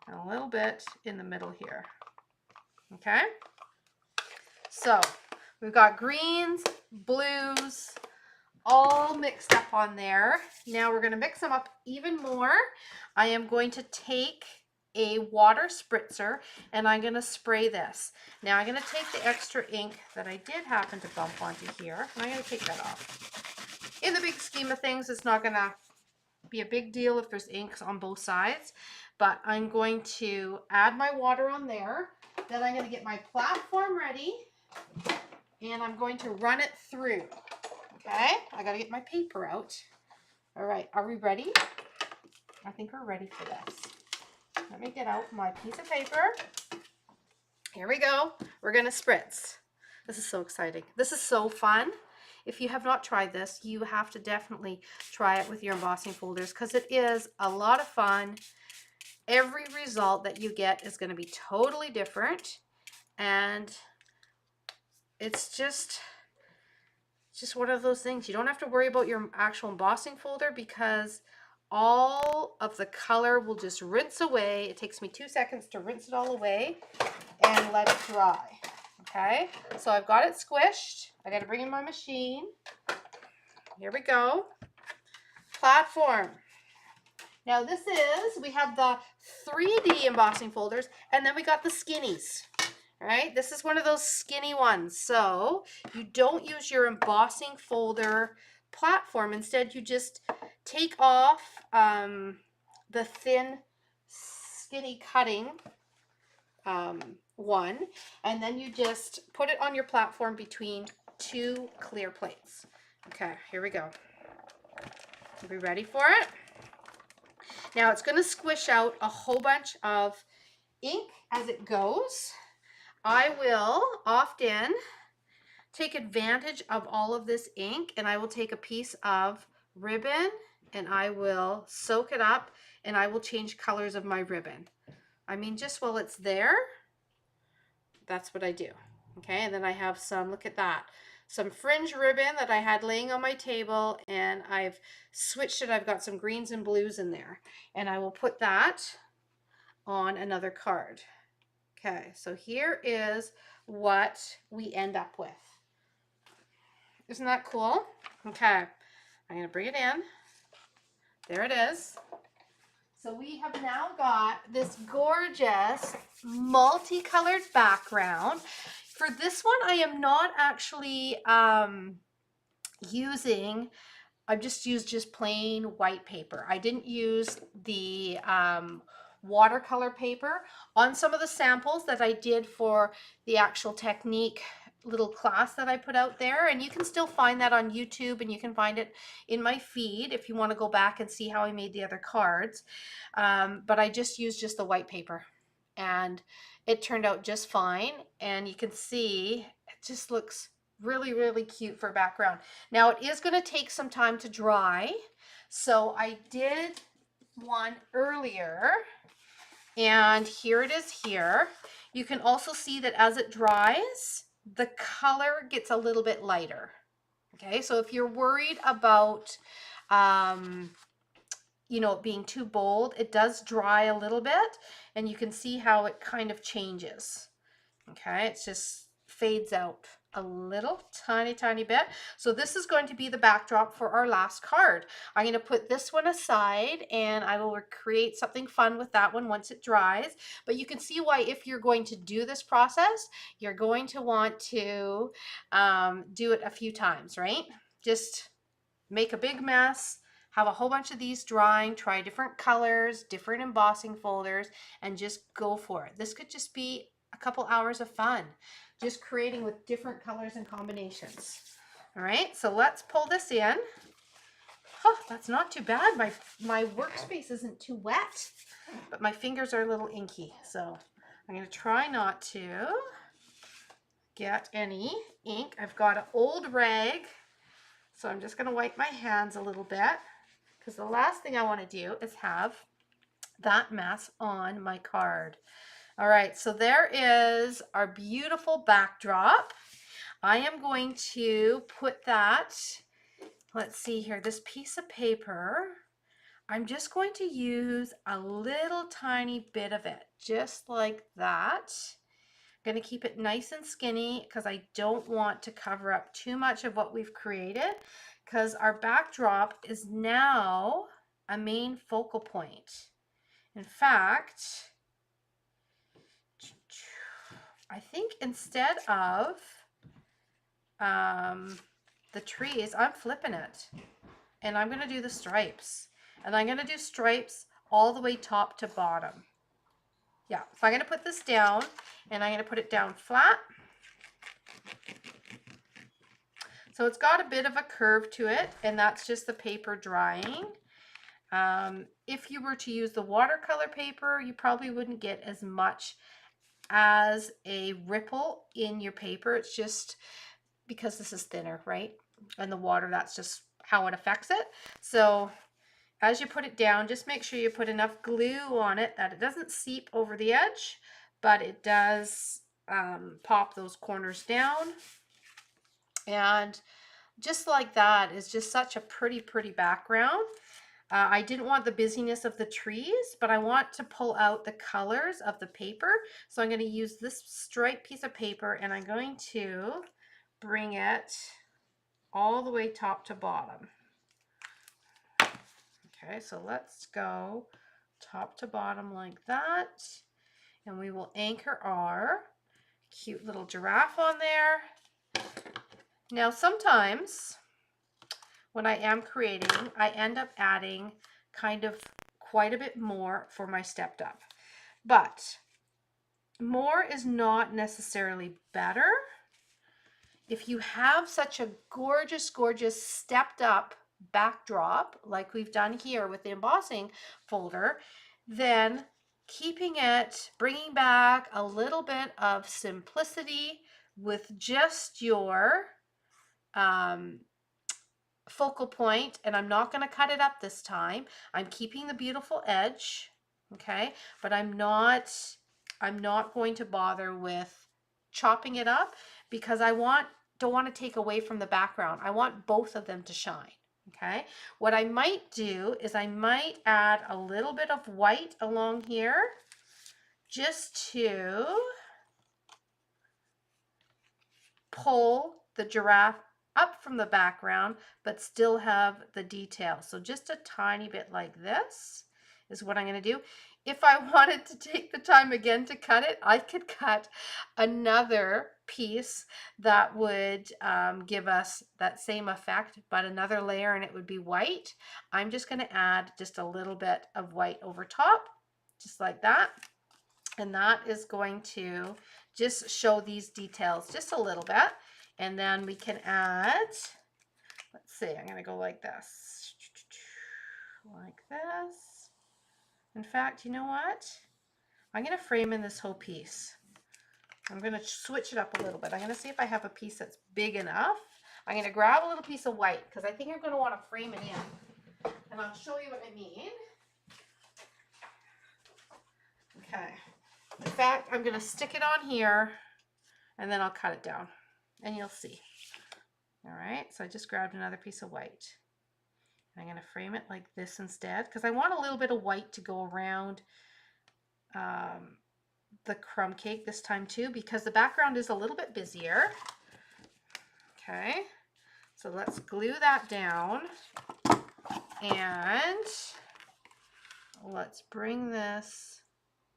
and a little bit in the middle here. Okay, so we've got greens, blues, all mixed up on there. Now we're going to mix them up even more. I am going to take a water spritzer and I'm going to spray this. Now I'm going to take the extra ink that I did happen to bump onto here, and I'm going to take that off. In the big scheme of things, it's not going to be a big deal if there's inks on both sides, but I'm going to add my water on there. Then I'm going to get my platform ready and I'm going to run it through. Okay, I got to get my paper out. All right, are we ready? I think we're ready for this. Let me get out my piece of paper. Here we go. We're going to spritz. This is so exciting. This is so fun. If you have not tried this, you have to definitely try it with your embossing folders because it is a lot of fun. Every result that you get is going to be totally different, and it's just one of those things. You don't have to worry about your actual embossing folder because all of the color will just rinse away. It takes me 2 seconds to rinse it all away and let it dry. Okay, so I've got it squished. I got to bring in my machine. Here we go. Platform. Now this is, we have the 3D embossing folders, and then we got the skinnies. All right, this is one of those skinny ones. So you don't use your embossing folder platform. Instead, you just take off the thin, skinny cutting one, and then you just put it on your platform between 2 clear plates. Okay, here we go. Are we ready for it? Now it's going to squish out a whole bunch of ink as it goes. I will often take advantage of all of this ink, and I will take a piece of ribbon and I will soak it up and I will change colors of my ribbon. I mean, just while it's there, that's what I do. Okay, and then I have some, look at that, some fringe ribbon that I had laying on my table, and I've switched it. I've got some greens and blues in there, and I will put that on another card. Okay, so here is what we end up with. Isn't that cool? Okay, I'm going to bring it in. There it is. So we have now got this gorgeous multicolored background. For this one, I am not actually using, I've just used plain white paper. I didn't use the watercolor paper on some of the samples that I did for the actual technique little class that I put out there, and you can still find that on YouTube, and you can find it in my feed if you want to go back and see how I made the other cards. But I just used the white paper, and it turned out just fine, and you can see it just looks really, really cute for background. Now it is going to take some time to dry, so I did one earlier, and here it is here. You can also see that as it dries, the color gets a little bit lighter. Okay, so if you're worried about you know, it being too bold, it does dry a little bit, and you can see how it kind of changes. Okay, it just fades out a little tiny bit. So this is going to be the backdrop for our last card. I'm going to put this one aside and I will create something fun with that one once it dries. But you can see why, if you're going to do this process, you're going to want to do it a few times, right? Just make a big mess, have a whole bunch of these drying, try different colors, different embossing folders, and just go for it. This could just be a couple hours of fun, just creating with different colors and combinations. All right, so let's pull this in. Oh, that's not too bad. My workspace isn't too wet, but my fingers are a little inky. So I'm going to try not to get any ink. I've got an old rag, so I'm just going to wipe my hands a little bit, because the last thing I want to do is have that mess on my card. All right, so there is our beautiful backdrop. I am going to put that, let's see here, this piece of paper, I'm just going to use a little tiny bit of it, just like that. I'm going to keep it nice and skinny because I don't want to cover up too much of what we've created, because our backdrop is now a main focal point. In fact, I think instead of the trees, I'm flipping it. And I'm going to do the stripes. And I'm going to do stripes all the way top to bottom. Yeah, so I'm going to put this down, and I'm going to put it down flat. So it's got a bit of a curve to it, and that's just the paper drying. If you were to use the watercolor paper, you probably wouldn't get as much as a ripple in your paper. It's just because this is thinner, right? And the water, that's just how it affects it. So as you put it down, just make sure you put enough glue on it that it doesn't seep over the edge, but it does pop those corners down. And just like that is just such a pretty background. I didn't want the busyness of the trees, but I want to pull out the colors of the paper. So I'm going to use this striped piece of paper, and I'm going to bring it all the way top to bottom. Okay, so let's go top to bottom like that. And we will anchor our cute little giraffe on there. Now, sometimes when I am creating, I end up adding kind of quite a bit more for my stepped up. But more is not necessarily better. If you have such a gorgeous, gorgeous stepped up backdrop, like we've done here with the embossing folder, then keeping it, bringing back a little bit of simplicity with just your focal point, and I'm not going to cut it up this time. I'm keeping the beautiful edge, okay, but I'm not going to bother with chopping it up because I don't want to take away from the background. I want both of them to shine. Okay, what I might do is I might add a little bit of white along here just to pull the giraffe up from the background, but still have the detail. So just a tiny bit like this is what I'm going to do. If I wanted to take the time again to cut it, I could cut another piece that would give us that same effect, but another layer, and it would be white. I'm just going to add just a little bit of white over top, just like that. And that is going to just show these details just a little bit. And then we can add, let's see, I'm going to go like this. Like this. In fact, you know what? I'm going to frame in this whole piece. I'm going to switch it up a little bit. I'm going to see if I have a piece that's big enough. I'm going to grab a little piece of white because I think I'm going to want to frame it in. And I'll show you what I mean. Okay. In fact, I'm going to stick it on here and then I'll cut it down and you'll see. All right, so I just grabbed another piece of white. I'm going to frame it like this instead because I want a little bit of white to go around the crumb cake this time too, because the background is a little bit busier. Okay, so let's glue that down and let's bring this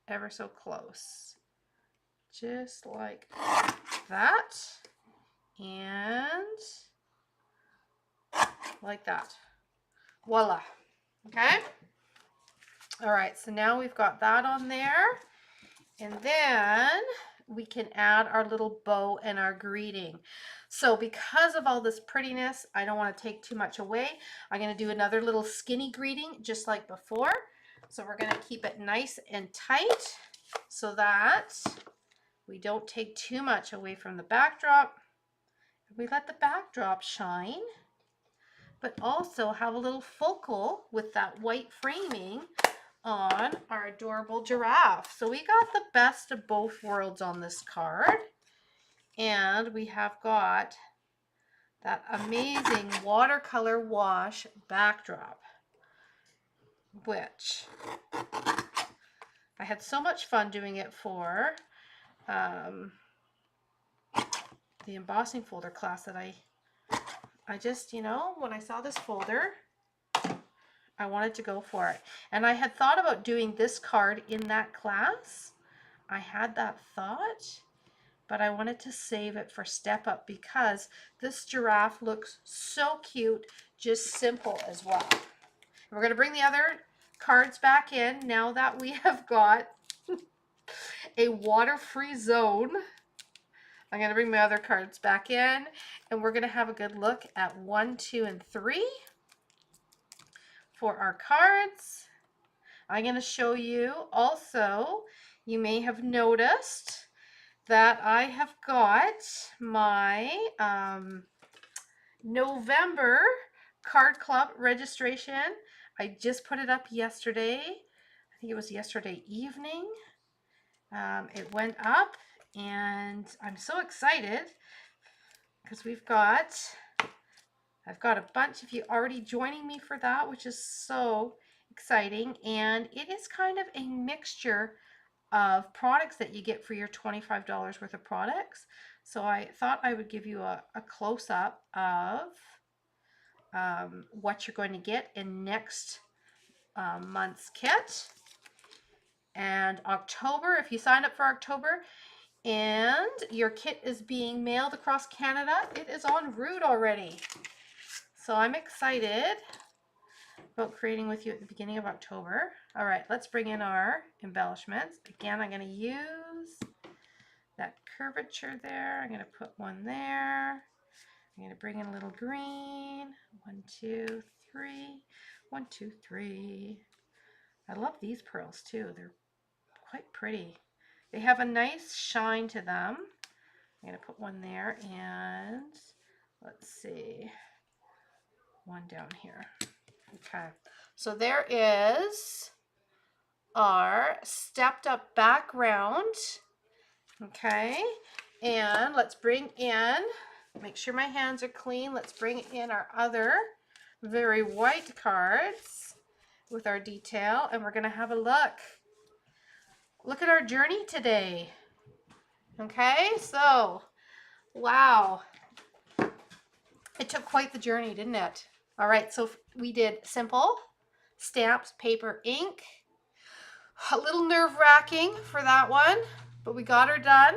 ever so close, just like that, and like that. Voila. Okay. All right, so now we've got that on there, and then we can add our little bow and our greeting. So because of all this prettiness, I don't want to take too much away. I'm going to do another little skinny greeting just like before. So we're going to keep it nice and tight so that we don't take too much away from the backdrop. We let the backdrop shine, but also have a little focal with that white framing on our adorable giraffe. So we got the best of both worlds on this card. And we have got that amazing watercolor wash backdrop. which I had so much fun doing it for the embossing folder class that I just, you know, when I saw this folder, I wanted to go for it. And I had thought about doing this card in that class. I had that thought, but I wanted to save it for Step Up because this giraffe looks so cute, just simple as well. We're going to bring the other cards back in now that we have got a water-free zone. I'm going to bring my other cards back in, and we're going to have a good look at 1, 2, and 3 for our cards. I'm going to show you also, you may have noticed that I have got my November card club registration. I just put it up yesterday. I think it was yesterday evening. It went up and I'm so excited because I've got a bunch of you already joining me for that, which is so exciting. And it is kind of a mixture of products that you get for your $25 worth of products. So I thought I would give you a close-up of what you're going to get in next month's kit. And October, if you sign up for October and your kit is being mailed across Canada, it is en route already. So I'm excited about creating with you at the beginning of October. All right, let's bring in our embellishments. Again, I'm going to use that curvature there. I'm going to put one there. I'm going to bring in a little green. 1, 2, 3. 1, 2, 3. I love these pearls too. They're quite pretty. They have a nice shine to them. I'm going to put one there and let's see, one down here. Okay, so there is our stepped up background. Okay, and let's bring in, make sure my hands are clean. Let's bring in our other very white cards with our detail, and we're going to have a look. Look at our journey today. Okay, so wow, it took quite the journey, didn't it? All right, so we did simple, stamps, paper, ink. A little nerve-wracking for that one, but we got her done.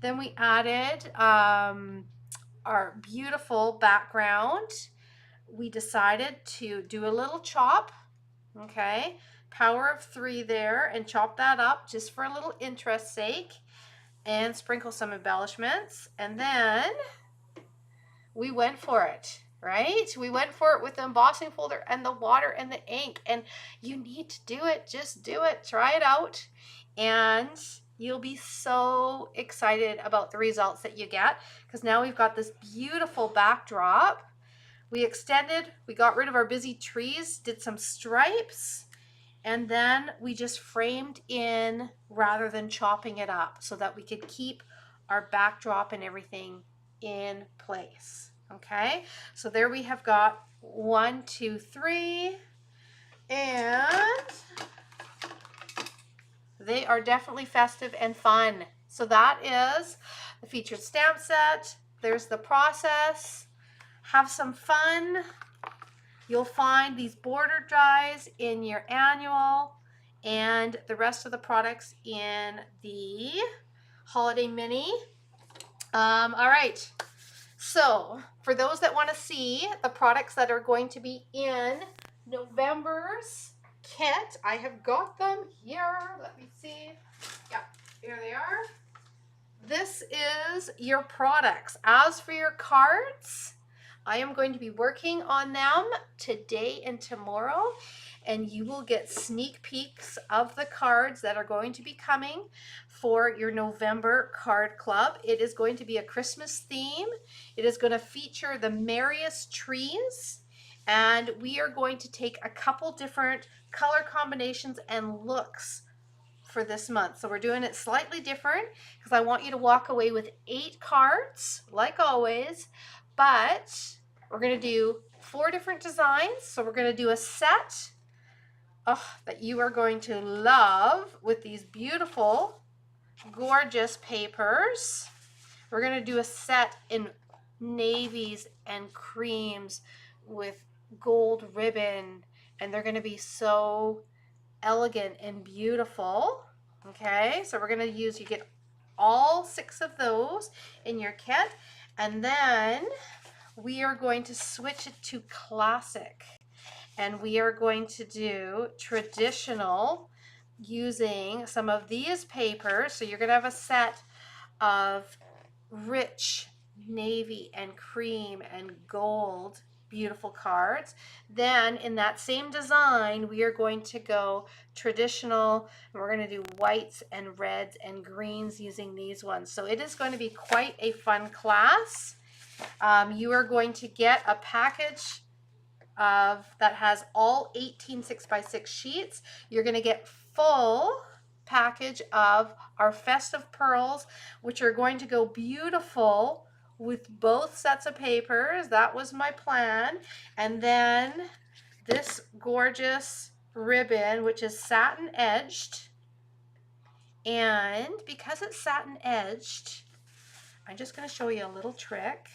Then we added our beautiful background. We decided to do a little chop, okay? Power of 3 there, and chop that up just for a little interest sake, and sprinkle some embellishments. And then we went for it, right? We went for it with the embossing folder and the water and the ink. And you need to do it. Just do it. Try it out. And you'll be so excited about the results that you get, because now we've got this beautiful backdrop. We extended, we got rid of our busy trees, did some stripes, and then we just framed in rather than chopping it up so that we could keep our backdrop and everything in place. Okay, so there we have got 1, 2, 3, and they are definitely festive and fun. So that is the featured stamp set. There's the process. Have some fun. You'll find these border dies in your annual and the rest of the products in the holiday mini. All right, so for those that want to see the products that are going to be in November's kit, I have got them here. Let me see. Yeah, here they are. This is your products. As for your cards, I am going to be working on them today and tomorrow, and you will get sneak peeks of the cards that are going to be coming for your November card club. It is going to be a Christmas theme. It is going to feature the merriest trees, and we are going to take a couple different color combinations and looks for this month. So we're doing it slightly different because I want you to walk away with 8 cards, like always, but we're going to do 4 different designs. So we're going to do a set that you are going to love with these beautiful, gorgeous papers. We're going to do a set in navies and creams with gold ribbon, and they're going to be so elegant and beautiful. Okay, so we're going to use, you get all 6 of those in your kit, and then we are going to switch it to classic, and we are going to do traditional using some of these papers. So you're going to have a set of rich navy and cream and gold beautiful cards. Then in that same design, we are going to go traditional, and we're going to do whites and reds and greens using these ones. So it is going to be quite a fun class. You are going to get a package that has all 18 6x6 sheets. You're going to get full package of our festive pearls, which are going to go beautiful with both sets of papers. That was my plan. And then this gorgeous ribbon, which is satin edged. And because it's satin edged, I'm just going to show you a little trick.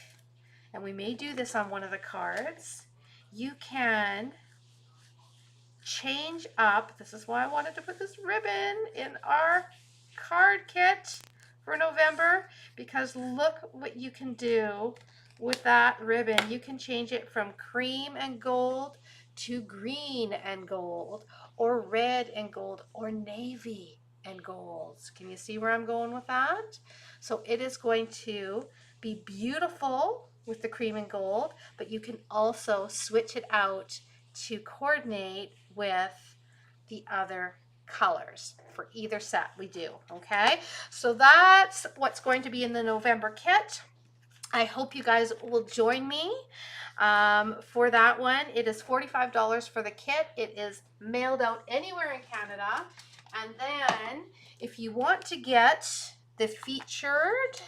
And we may do this on one of the cards. You can change up, this is why I wanted to put this ribbon in our card kit for November, because look what you can do with that ribbon. You can change it from cream and gold to green and gold, or red and gold, or navy and gold. Can you see where I'm going with that? So it is going to be beautiful with the cream and gold, but you can also switch it out to coordinate with the other colors for either set we do. Okay, so that's what's going to be in the November kit. I hope you guys will join me for that one. It is $45 for the kit. It is mailed out anywhere in Canada. And then if you want to get the featured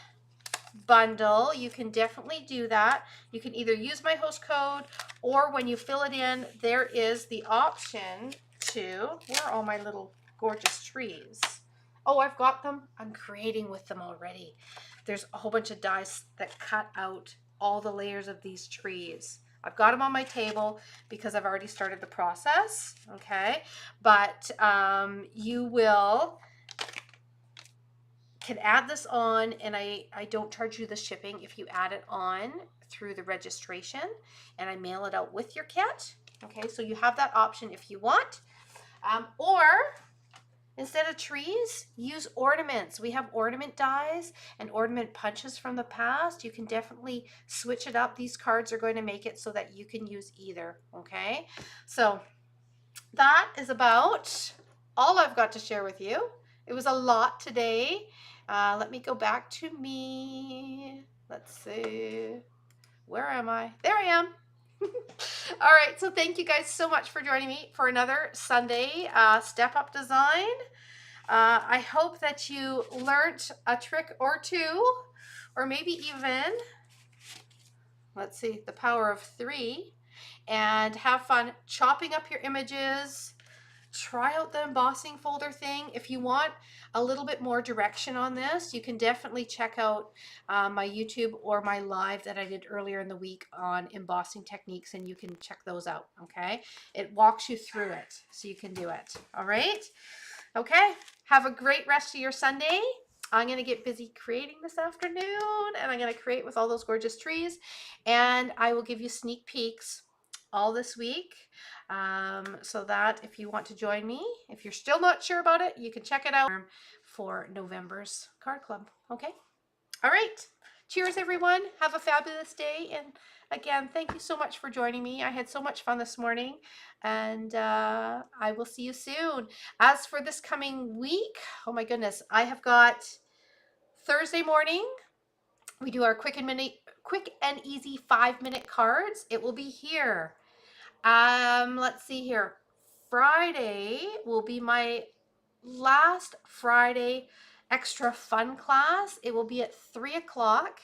bundle, you can definitely do that. You can either use my host code, or when you fill it in, there is the option to, where are all my little gorgeous trees? Oh, I've got them. I'm creating with them already. There's a whole bunch of dies that cut out all the layers of these trees. I've got them on my table because I've already started the process. Okay, but you will can add this on, and I don't charge you the shipping if you add it on through the registration, and I mail it out with your kit. Okay, so you have that option if you want. Or instead of trees, use ornaments. We have ornament dies and ornament punches from the past. You can definitely switch it up. These cards are going to make it so that you can use either. Okay, so that is about all I've got to share with you. It was a lot today. Let me go back to me. Let's see. Where am I? There I am. All right, so thank you guys so much for joining me for another Sunday Step Up Design. I hope that you learned a trick or two, or maybe even, let's see, the power of 3, and have fun chopping up your images. Try out the embossing folder thing. If you want a little bit more direction on this, you can definitely check out my YouTube or my live that I did earlier in the week on embossing techniques, and you can check those out. Okay, it walks you through it so you can do it. All right, okay, have a great rest of your Sunday. I'm going to get busy creating this afternoon, and I'm going to create with all those gorgeous trees, and I will give you sneak peeks all this week, so that if you want to join me, if you're still not sure about it, you can check it out for November's card club. Okay, all right, cheers everyone, have a fabulous day, and again, thank you so much for joining me. I had so much fun this morning, and I will see you soon. As for this coming week, oh my goodness, I have got Thursday morning, we do our quick and easy 5-minute cards. It will be here. Let's see here. Friday will be my last Friday extra fun class. It will be at 3 o'clock.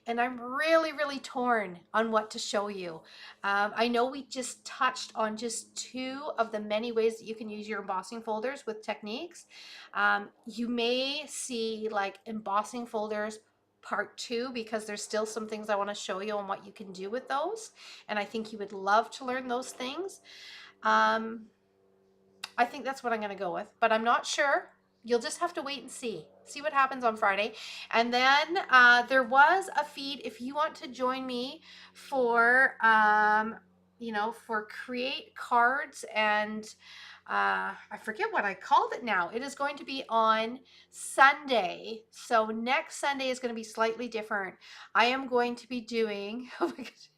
and I'm really, really torn on what to show you. I know we just touched on just two of the many ways that you can use your embossing folders with techniques. You may see like embossing folders part two, because there's still some things I want to show you on what you can do with those. And I think you would love to learn those things. Um, I think that's what I'm going to go with, but I'm not sure. You'll just have to wait and see what happens on Friday. And then there was a feed if you want to join me for for create cards, and I forget what I called it now. It is going to be on Sunday. So next Sunday is going to be slightly different. I am going to be doing, oh my gosh.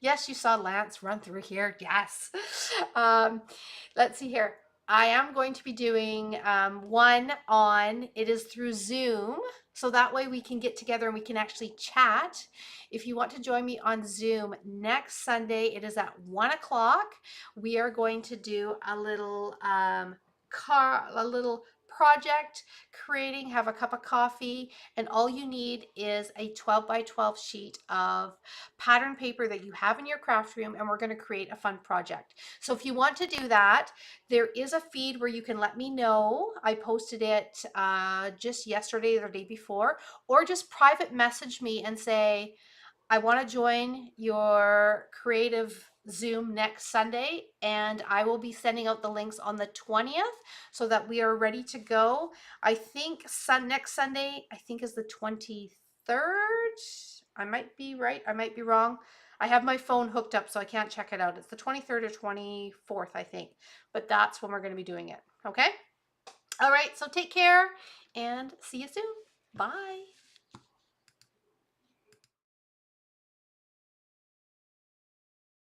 Yes, you saw Lance run through here. Yes. Um, let's see here. I am going to be doing one on, it is through Zoom. So that way we can get together and we can actually chat. If you want to join me on Zoom next Sunday, it is at 1 o'clock. We are going to do a little project creating, have a cup of coffee, and all you need is a 12 by 12 sheet of pattern paper that you have in your craft room, and we're going to create a fun project. So if you want to do that, there is a feed where you can let me know. I posted it just yesterday or the day before, or just private message me and say, I want to join your creative Zoom next Sunday, and I will be sending out the links on the 20th so that we are ready to go. I think next Sunday, I think is the 23rd. I might be right. I might be wrong. I have my phone hooked up, so I can't check it out. It's the 23rd or 24th, I think. But that's when we're going to be doing it. Okay? All right. So take care and see you soon. Bye.